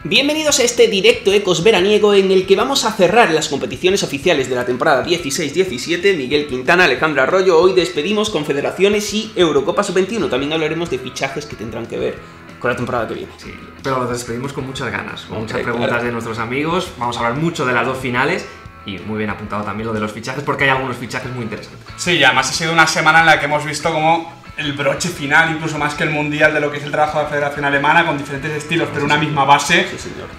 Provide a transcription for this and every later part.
Bienvenidos a este directo Ecos veraniego en el que vamos a cerrar las competiciones oficiales de la temporada 16-17. Miguel Quintana, Alejandro Arroyo. Hoy despedimos Confederaciones y Eurocopa Sub-21. También hablaremos de fichajes que tendrán que ver con la temporada que viene. Sí, pero lo despedimos con muchas ganas, con muchas preguntas de nuestros amigos. Vamos a hablar mucho de las dos finales y muy bien apuntado también lo de los fichajes, porque hay algunos fichajes muy interesantes. Sí, y además ha sido una semana en la que hemos visto como el broche final, incluso más que el mundial, de lo que es el trabajo de la Federación Alemana, con diferentes estilos, pero una misma base,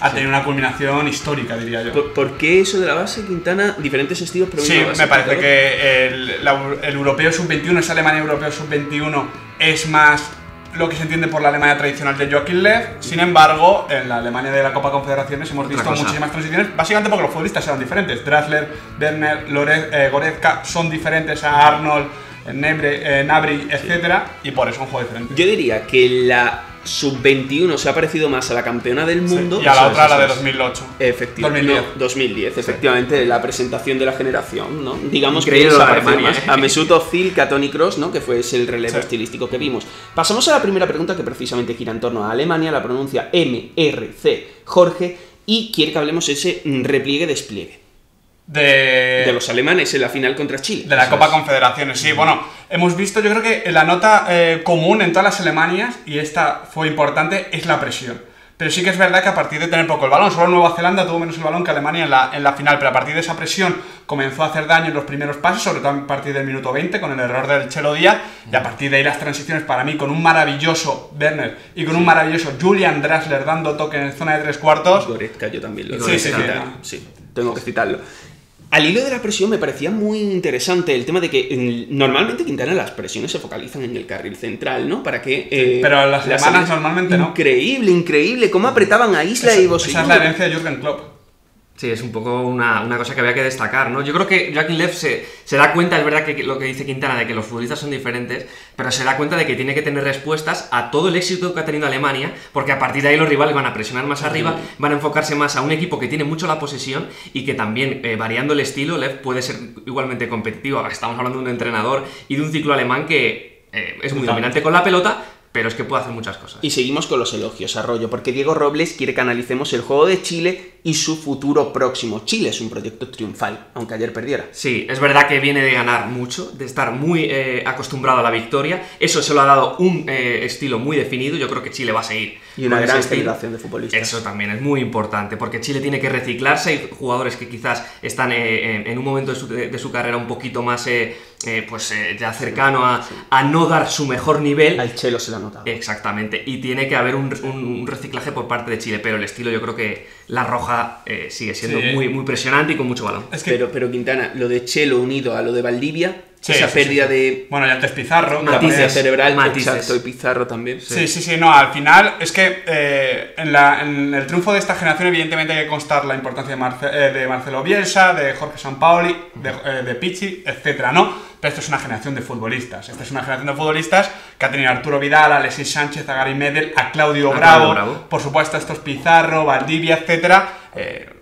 ha tenido una culminación histórica, diría yo. ¿Por qué eso de la base, Quintana? Diferentes estilos, pero sí, una base. Me parece que el europeo sub-21, esa Alemania europeo sub-21, es más lo que se entiende por la Alemania tradicional de Joachim Löw. Sin embargo, en la Alemania de la Copa Confederaciones hemos visto muchísimas transiciones, básicamente porque los futbolistas eran diferentes. Drasler, Werner, Goretzka son diferentes a Arnold, Gnabry, etcétera, y por eso un juego diferente. Yo diría que la sub-21 se ha parecido más a la campeona del mundo. Sí, y a la otra, la de 2008. Efectivamente. 2010. No, 2010, efectivamente, la presentación de la generación, ¿no? Digamos increíble, que se ha parecido Alemania, más a Mesut Özil que a Toni Kroos, ¿no? Que fue el relevo estilístico que vimos. Pasamos a la primera pregunta, que precisamente gira en torno a Alemania. La pronuncia MRC Jorge y quiere que hablemos ese repliegue-despliegue de los alemanes en la final contra Chile. De la Copa Confederaciones, sí. Bueno, hemos visto, yo creo que la nota común en todas las Alemanias, y esta fue importante, es la presión. Pero sí que es verdad que a partir de tener poco el balón, solo Nueva Zelanda tuvo menos el balón que Alemania en la final, pero a partir de esa presión comenzó a hacer daño en los primeros pasos, sobre todo a partir del minuto 20, con el error del Chelo Díaz, y a partir de ahí las transiciones, para mí, con un maravilloso Werner y con un maravilloso Julian Drasler dando toque en zona de tres cuartos. Goretzka, yo también lo Sí, tengo que citarlo. Al hilo de la presión me parecía muy interesante el tema de que normalmente, Quintana, las presiones se focalizan en el carril central, ¿no? Para que... pero las alemanas normalmente no. Increíble, cómo apretaban a Isla y Bosillú. Esa es la herencia de Jürgen Klopp. Sí, es un poco una cosa que había que destacar, ¿no? Yo creo que Joachim Löw se da cuenta, es verdad que lo que dice Quintana, de que los futbolistas son diferentes, pero se da cuenta de que tiene que tener respuestas a todo el éxito que ha tenido Alemania, porque a partir de ahí los rivales van a presionar más arriba, van a enfocarse más a un equipo que tiene mucho la posesión y que también, variando el estilo, Löw puede ser igualmente competitivo. Estamos hablando de un entrenador y de un ciclo alemán que es muy dominante con la pelota, pero es que puede hacer muchas cosas. Y seguimos con los elogios, Arroyo, porque Diego Robles quiere que analicemos el juego de Chile y su futuro próximo. Chile es un proyecto triunfal, aunque ayer perdiera. Sí, es verdad que viene de ganar mucho, de estar muy acostumbrado a la victoria. Eso se lo ha dado un estilo muy definido. Yo creo que Chile va a seguir. Y una gran generación de futbolistas. Eso también es muy importante, porque Chile tiene que reciclarse. Hay jugadores que quizás están en un momento de su carrera un poquito más ya cercano a no dar su mejor nivel. Al Chelo se lo ha notado. Exactamente, y tiene que haber un reciclaje por parte de Chile, pero el estilo, yo creo que la roja sigue siendo muy presionante y con mucho balón. Es que... pero Quintana, lo de Chelo unido a lo de Valdivia, esa pérdida de... Bueno, y antes Pizarro. Matices cerebral, Matices. Exacto, y Pizarro también. Sí, no, al final es que en el triunfo de esta generación evidentemente hay que constar la importancia de Marcelo Bielsa, de Jorge Sampaoli, de Pichi, etcétera, ¿no? Pero esto es una generación de futbolistas. Esta es una generación de futbolistas que ha tenido a Arturo Vidal, a Alexis Sánchez, a Gary Medel, a Claudio Bravo, por supuesto a estos Pizarro, Valdivia, etcétera,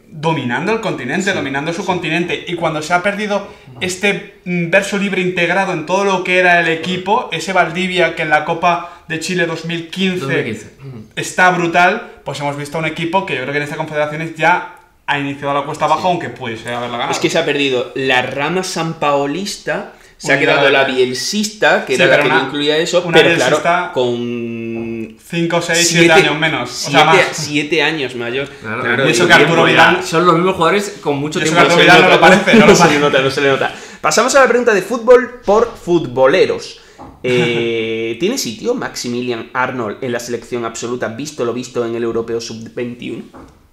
dominando el continente, dominando su continente. Y cuando se ha perdido este verso libre integrado en todo lo que era el equipo, ese Valdivia que en la Copa de Chile 2015 está brutal, pues hemos visto a un equipo que yo creo que en esta Confederaciones ya ha iniciado la cuesta abajo, aunque pudiese haberla ganado. Es que se ha perdido la rama sanpaolista, se ha quedado la bielsista, que era la que no incluía eso, pero claro, con 5, 6, 7 años menos. 7 años mayor. Claro, y eso que Arturo Vidal... Son los mismos jugadores con mucho tiempo. Arturo Vidal no lo parece, no se le nota. Pasamos a la pregunta de fútbol por futboleros. ¿Tiene sitio Maximilian Arnold en la selección absoluta, visto lo visto en el Europeo Sub-21?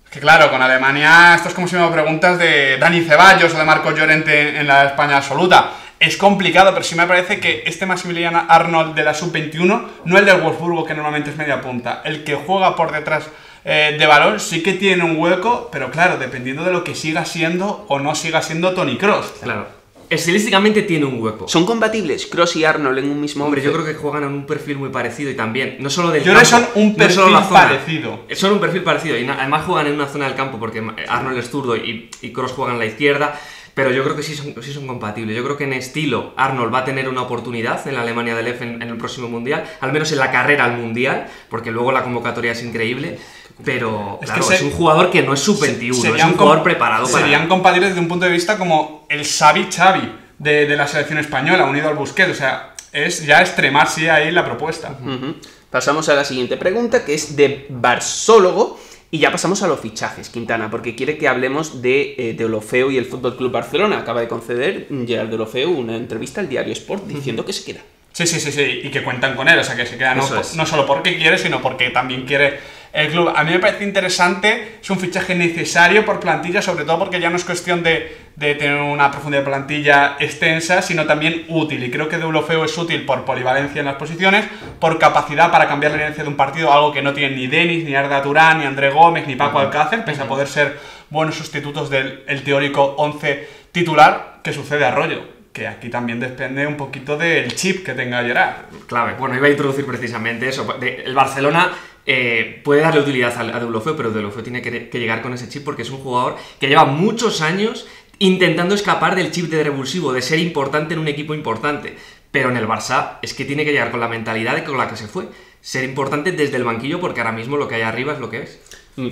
Que claro, con Alemania esto es como si me preguntas de Dani Ceballos o de Marcos Llorente en la España absoluta. Es complicado, pero sí me parece que este Maximilian Arnold de la Sub-21, no el del Wolfsburgo, que normalmente es media punta, el que juega por detrás de balón, sí que tiene un hueco, pero claro, dependiendo de lo que siga siendo o no siga siendo Toni Kroos. Claro. Estilísticamente tiene un hueco. ¿Son compatibles Kroos y Arnold en un mismo hombre? Yo creo que juegan en un perfil muy parecido y también, no solo del campo. Yo creo que son un perfil parecido. Son un perfil parecido y además juegan en una zona del campo porque Arnold es zurdo y Kroos juega en la izquierda. Pero yo creo que sí son compatibles. Yo creo que en estilo Arnold va a tener una oportunidad en la Alemania del Löw en el próximo Mundial, al menos en la carrera al Mundial, porque luego la convocatoria es increíble. pero Es claro, que es un jugador que no es sub-21, es un jugador preparado para... Serían compatibles desde un punto de vista como el Xavi de la selección española, unido al Busquets, o sea, es ya extremarse ahí la propuesta. Pasamos a la siguiente pregunta, que es de Barsólogo, y ya pasamos a los fichajes, Quintana, porque quiere que hablemos de Deulofeu y el Fútbol Club Barcelona. Acaba de conceder Gerard Deulofeu una entrevista al diario Sport diciendo que se queda. Sí, y que cuentan con él, o sea, que se queda no solo porque quiere, sino porque también quiere el club. A mí me parece interesante, es un fichaje necesario por plantilla, sobre todo porque ya no es cuestión de tener una profundidad de plantilla extensa, sino también útil. Y creo que Deulofeu es útil por polivalencia en las posiciones, por capacidad para cambiar la inercia de un partido, algo que no tienen ni Denis, ni Arda Turán, ni André Gómez, ni Paco Alcácer, pese a poder ser buenos sustitutos del teórico 11 titular, que sucede a Arroyo. Que aquí también depende un poquito del chip que tenga Gerard. Clave. Bueno, iba a introducir precisamente eso. El Barcelona puede darle utilidad a Deulofeu, pero Deulofeu tiene que llegar con ese chip porque es un jugador que lleva muchos años intentando escapar del chip de revulsivo, de ser importante en un equipo importante. Pero en el Barça es que tiene que llegar con la mentalidad con la que se fue. Ser importante desde el banquillo porque ahora mismo lo que hay arriba es lo que es.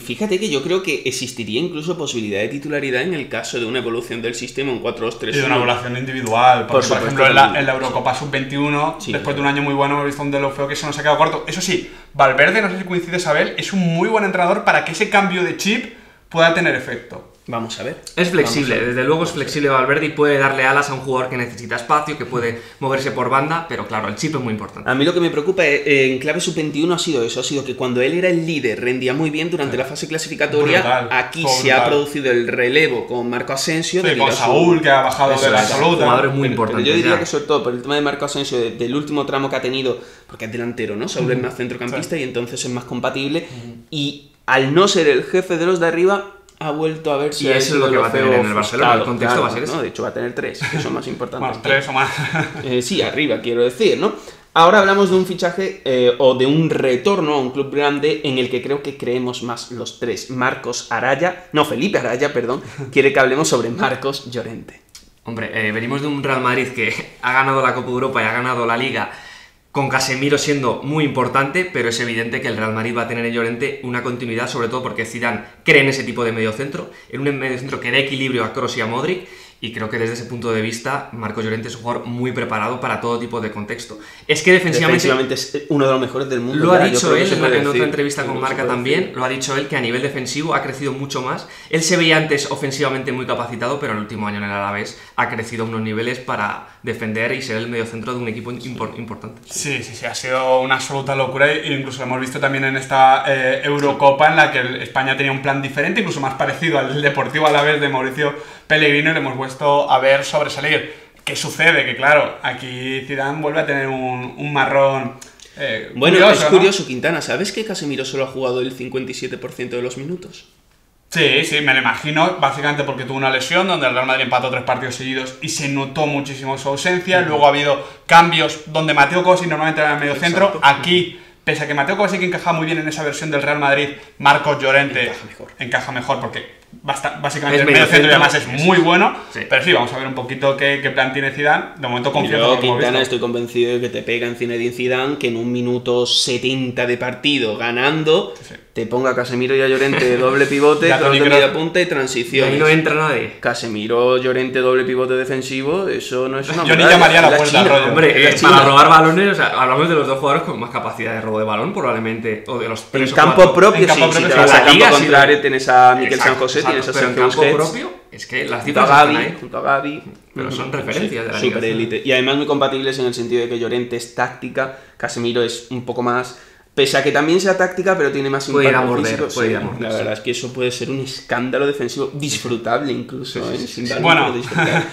Fíjate que yo creo que existiría incluso posibilidad de titularidad en el caso de una evolución del sistema, un 4-2-3-1. Y de una evolución individual. Porque, por ejemplo, en la Eurocopa Sub-21, sí, después de un año muy bueno, hemos visto un Deulofeu que se nos ha quedado corto. Eso sí, Valverde, no sé si coincide, Abel, es un muy buen entrenador para que ese cambio de chip pueda tener efecto. Vamos a ver. Es flexible, desde luego es flexible Valverde y puede darle alas a un jugador que necesita espacio, que puede moverse por banda, pero claro, el chip es muy importante. A mí lo que me preocupa en clave sub-21 ha sido eso, ha sido que cuando él era el líder rendía muy bien durante la fase clasificatoria, aquí se ha producido el relevo con Marco Asensio. Sí, con Saúl, que ha bajado de la absoluta. Jugadores muy importantes. Yo diría que sobre todo por el tema de Marco Asensio, del último tramo que ha tenido, porque es delantero, ¿no? Saúl es más centrocampista y entonces es más compatible, y al no ser el jefe de los de arriba, ha vuelto a verse. Y eso es lo que va a tener en el Barcelona, el contexto va a ser eso. ¿no? De hecho va a tener 3, que son más importantes. Bueno, 3 o más. Sí, arriba, quiero decir, ¿no? Ahora hablamos de un fichaje o de un retorno a un club grande en el que creo que creemos más los 3. Felipe Araya, quiere que hablemos sobre Marcos Llorente. Hombre, venimos de un Real Madrid que ha ganado la Copa de Europa y ha ganado la Liga, con Casemiro siendo muy importante, pero es evidente que el Real Madrid va a tener en Llorente una continuidad, sobre todo porque Zidane cree en ese tipo de mediocentro, en un mediocentro que dé equilibrio a Kroos y a Modric, y creo que desde ese punto de vista Marcos Llorente es un jugador muy preparado para todo tipo de contexto. Es que defensivamente es uno de los mejores del mundo. Lo ha dicho él en otra entrevista con Marca también, lo ha dicho él que a nivel defensivo ha crecido mucho más. Él se veía antes ofensivamente muy capacitado, pero en el último año en el Alavés ha crecido a unos niveles para defender y ser el mediocentro de un equipo importante. Sí, ha sido una absoluta locura, e incluso lo hemos visto también en esta Eurocopa en la que España tenía un plan diferente, incluso más parecido al Deportivo Alavés de Mauricio Pellegrino, y le hemos vuelto a ver sobresalir. ¿Qué sucede? Que claro, aquí Zidane vuelve a tener un marrón bueno, curioso, es curioso, ¿no? Quintana, ¿sabes que Casemiro solo ha jugado el 57% de los minutos? Sí, me lo imagino, básicamente porque tuvo una lesión donde el Real Madrid empató 3 partidos seguidos y se notó muchísimo su ausencia. Luego ha habido cambios donde Mateo Kovacic normalmente era en el medio centro. Aquí, pese a que Mateo Kovacic encaja muy bien en esa versión del Real Madrid, Marcos Llorente encaja mejor porque básicamente el medio centro y además es muy bueno. Sí. Pero sí, vamos a ver un poquito qué plan tiene Zidane. De momento confianza. Yo, Quintana, estoy convencido de que te pega en Zinedine Zidane, que en un minuto 70 de partido ganando, te ponga a Casemiro y a Llorente doble pivote, cross de media punta y transición. Y ahí no entra nadie. Casemiro, Llorente, doble pivote defensivo, eso no es una Yo ni llamaría la puerta al rollo. Hombre, para robar balones, o sea, hablamos de los dos jugadores con más capacidad de robo de balón, probablemente, o de los tres en campo propio, sí, si te vas a campo contrario, tienes a Miquel San José, tienes a Sergio Busquets. En campo propio, es que las cifras están ahí. Junto a Gavi. Pero son referencias de la Super élite. Y además muy compatibles en el sentido de que Llorente es táctica, Casemiro es un poco más... Pese a que también sea táctica, pero tiene más impacto físico. Puede ir a morder. La verdad es que eso puede ser un escándalo defensivo disfrutable incluso, sin darle bueno. Disfrutar.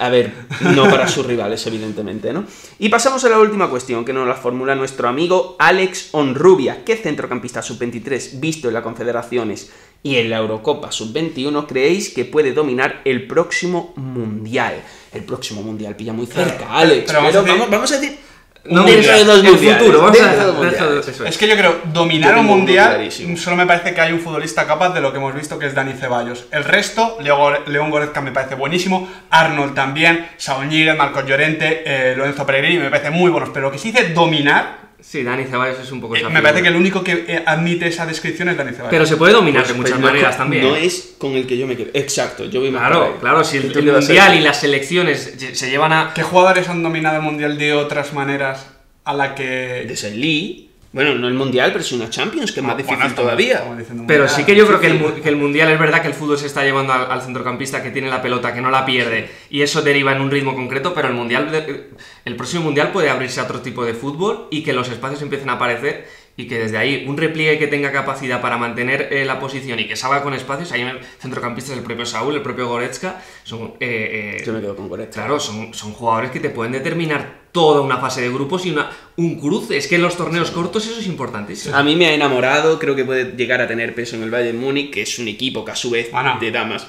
A ver, no para sus rivales, evidentemente, ¿no? Y pasamos a la última cuestión que nos la formula nuestro amigo Alex Onrubia. ¿Qué centrocampista sub-23 visto en las Confederaciones y en la Eurocopa sub-21 creéis que puede dominar el próximo Mundial? El próximo Mundial pilla muy cerca, Alex. Pero vamos a decir... No, dentro de dos mundiales. Futuro, es que yo creo, dominar un mundial, solo me parece que hay un futbolista capaz de lo que hemos visto, que es Dani Ceballos. El resto, León Goretzka me parece buenísimo, Arnold también, Saúl Ñíguez, Marcos Llorente, Lorenzo Pellegrini, me parecen muy buenos. Pero lo que se dice dominar, Sí, Dani Ceballos es un poco esa Me figura. parece que el único que admite esa descripción es Dani Ceballos. Pero se puede dominar de Pues muchas no, maneras también. No es con el que yo me quedo. Exacto, yo voy más por Claro, ahí. claro, si el ¿Tú qué vas a Mundial decir? y las selecciones se llevan a... ¿Qué jugadores han dominado el Mundial de otras maneras a la que... De Saint Lee. Bueno, no el Mundial, pero sí una Champions, que es más difícil Bueno, todavía. estamos diciendo Pero Mundial. sí que yo creo que el Mundial es verdad que el fútbol se está llevando al centrocampista que tiene la pelota, que no la pierde, y eso deriva en un ritmo concreto, pero el próximo Mundial puede abrirse a otro tipo de fútbol y que los espacios empiecen a aparecer y que desde ahí un repliegue que tenga capacidad para mantener la posición y que salga con espacios, hay centrocampistas, el propio Saúl, el propio Goretzka, son... Yo me quedo con Goretzka. Claro, son jugadores que te pueden determinar toda una fase de grupos y un cruce. Es que en los torneos cortos eso es importantísimo. A mí me ha enamorado, creo que puede llegar a tener peso en el Bayern Múnich, que es un equipo que a su vez Bueno. de damas.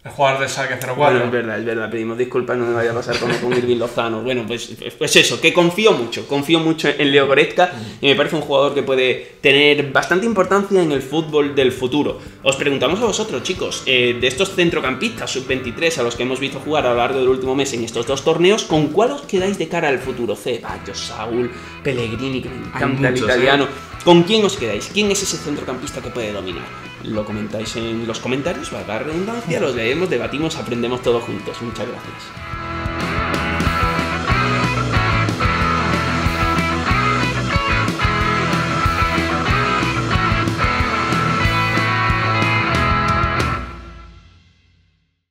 El jugador de Schalke 04. Bueno, es verdad, pedimos disculpas, no me vaya a pasar como con Irving Lozano. Bueno, pues eso, que confío mucho en Leo Goretzka y me parece un jugador que puede tener bastante importancia en el fútbol del futuro. Os preguntamos a vosotros, chicos, de estos centrocampistas sub-23 a los que hemos visto jugar a lo largo del último mes en estos dos torneos, ¿con cuál os quedáis de cara al futuro? Ceballos, Saúl, Pellegrini, que me encanta el muchos, italiano. ¿Con quién os quedáis? ¿Quién es ese centrocampista que puede dominar? Lo comentáis en los comentarios, valga la redundancia, los leemos, debatimos, aprendemos todos juntos. Muchas gracias.